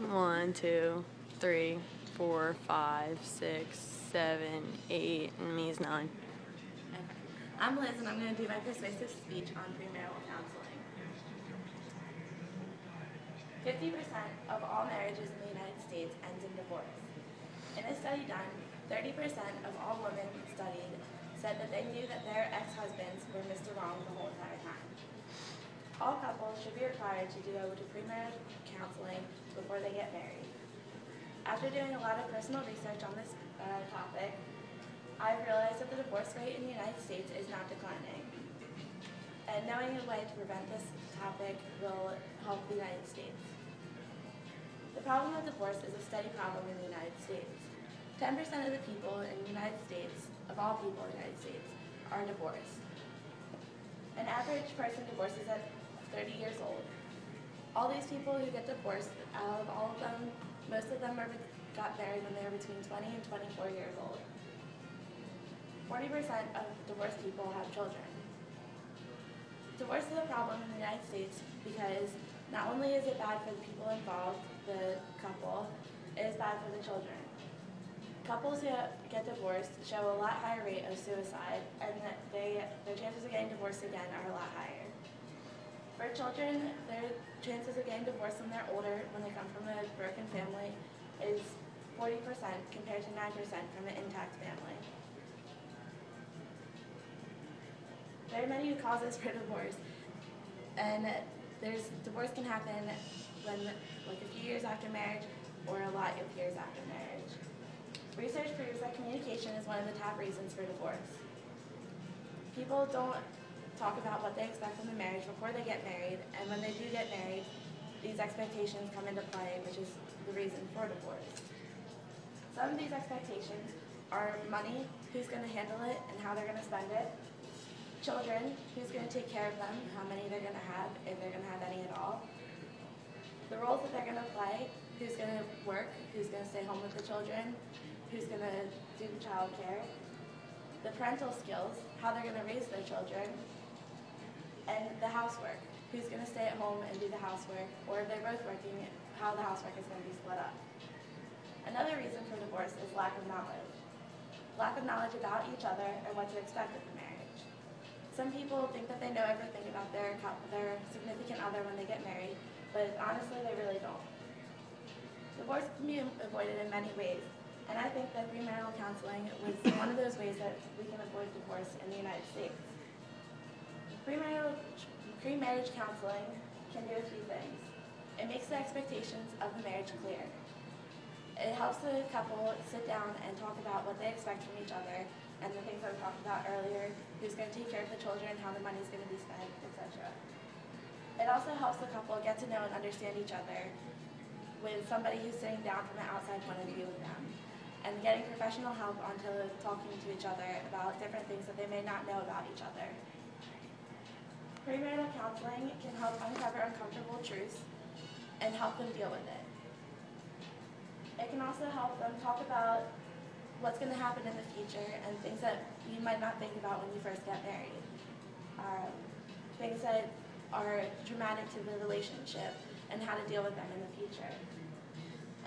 1, 2, 3, 4, 5, 6, 7, 8, and me's 9. Okay. I'm Liz, and I'm going to do my persuasive speech on premarital counseling. 50% of all marriages in the United States ends in divorce. In a study done, 30% of all women studied said that they knew that their ex-husbands were Mr. Wrong the whole entire time. All couples should be required to go to premarital counseling before they get married. After doing a lot of personal research on this topic, I've realized that the divorce rate in the United States is not declining. And knowing a way to prevent this topic will help the United States. The problem of divorce is a steady problem in the United States. 10% of the people in the United States, of all people in the United States, are divorced. An average person divorces at 30 years old. All these people who get divorced, out of all of them, most of them got married when they were between 20 and 24 years old. 40% of divorced people have children. Divorce is a problem in the United States because not only is it bad for the people involved, the couple, it is bad for the children. Couples who get divorced show a lot higher rate of suicide, and that their chances of getting divorced again are a lot higher. For children, their chances of getting divorced when they're older, when they come from a broken family, is 40% compared to 9% from an intact family. There are many causes for divorce, and divorce can happen when, like a few years after marriage, or a lot of years after marriage. Research proves that communication is one of the top reasons for divorce. People don't talk about what they expect from the marriage before they get married, and when they do get married, these expectations come into play, which is the reason for divorce. Some of these expectations are money, who's going to handle it and how they're going to spend it, children, who's going to take care of them, how many they're going to have, if they're going to have any at all, the roles that they're going to play, who's going to work, who's going to stay home with the children, who's going to do the child care, the parental skills, how they're going to raise their children, and the housework, who's going to stay at home and do the housework, or if they're both working, how the housework is going to be split up. Another reason for divorce is lack of knowledge. Lack of knowledge about each other and what to expect of the marriage. Some people think that they know everything about their significant other when they get married, but honestly they really don't. Divorce can be avoided in many ways, and I think that premarital counseling was one of those ways that we can avoid divorce in the United States. Pre-marriage counseling can do a few things. It makes the expectations of the marriage clear. It helps the couple sit down and talk about what they expect from each other and the things that we talked about earlier, who's going to take care of the children, how the money's going to be spent, etc. It also helps the couple get to know and understand each other with somebody who's sitting down from an outside point of view with them, and getting professional help onto talking to each other about different things that they may not know about each other. Premarital counseling can help uncover uncomfortable truths and help them deal with it. It can also help them talk about what's going to happen in the future and things that you might not think about when you first get married. Things that are traumatic to the relationship and how to deal with them in the future.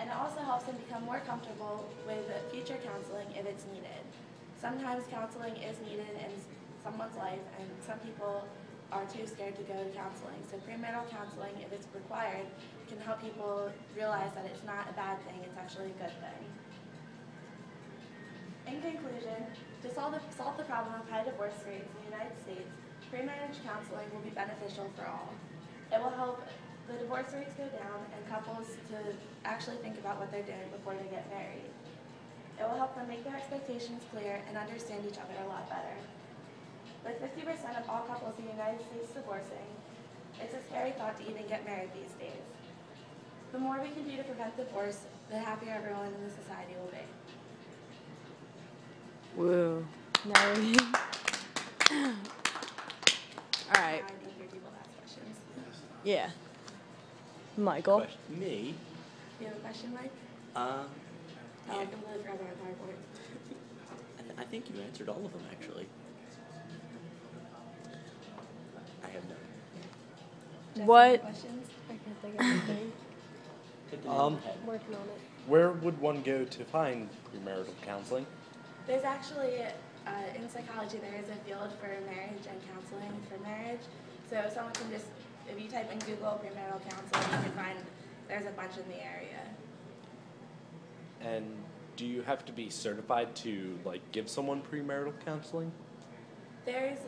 And it also helps them become more comfortable with future counseling if it's needed. Sometimes counseling is needed in someone's life, and some people are too scared to go to counseling. So premarital counseling, if it's required, can help people realize that it's not a bad thing, it's actually a good thing. In conclusion, to solve the problem of high divorce rates in the United States, pre-marriage counseling will be beneficial for all. It will help the divorce rates go down and couples to actually think about what they're doing before they get married. It will help them make their expectations clear and understand each other a lot better. With 50% of all couples in the United States divorcing, it's a scary thought to even get married these days. The more we can do to prevent divorce, the happier everyone in the society will be. Woo. Now we... All right. I think your people ask questions. Yeah. Michael? Me? Do you have a question, Mike? Yeah. I completely forgot about PowerPoint. I think you answered all of them, actually. I have none. Jess, What? Questions? I can't think of anything. Hit the nail on the head. Working on it. Where would one go to find premarital counseling? There's actually, in psychology, there is a field for marriage and counseling for marriage. So someone can just, if you type in Google premarital counseling, you can find there's a bunch in the area. And do you have to be certified to give someone premarital counseling? There's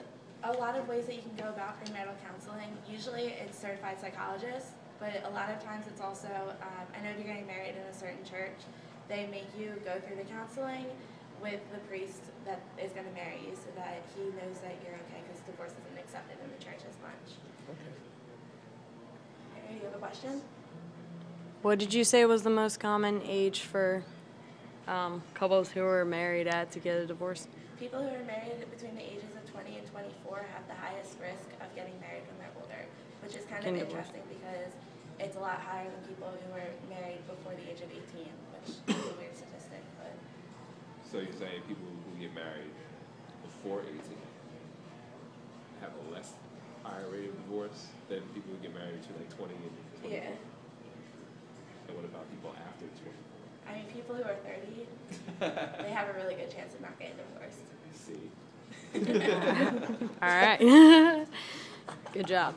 a lot of ways that you can go about premarital counseling. Usually it's certified psychologists, but a lot of times it's also, I know if you're getting married in a certain church, they make you go through the counseling with the priest that is going to marry you so that he knows that you're okay because divorce isn't accepted in the church as much. Okay. Okay, you have a question? What did you say was the most common age for couples who are married at to get a divorce? People who are married between the ages of 20 and 24 have the highest risk of getting married when they're older, which is kind of Can divorce. interesting because it's a lot higher than people who were married before the age of 18, which is a weird statistic. But So you're saying people who get married before 18 have a less higher rate of divorce than people who get married between 20 and 24? yeah, And what about people after 24? I mean, people who are 30, they have a really good chance of not getting divorced. See? All right. Good job.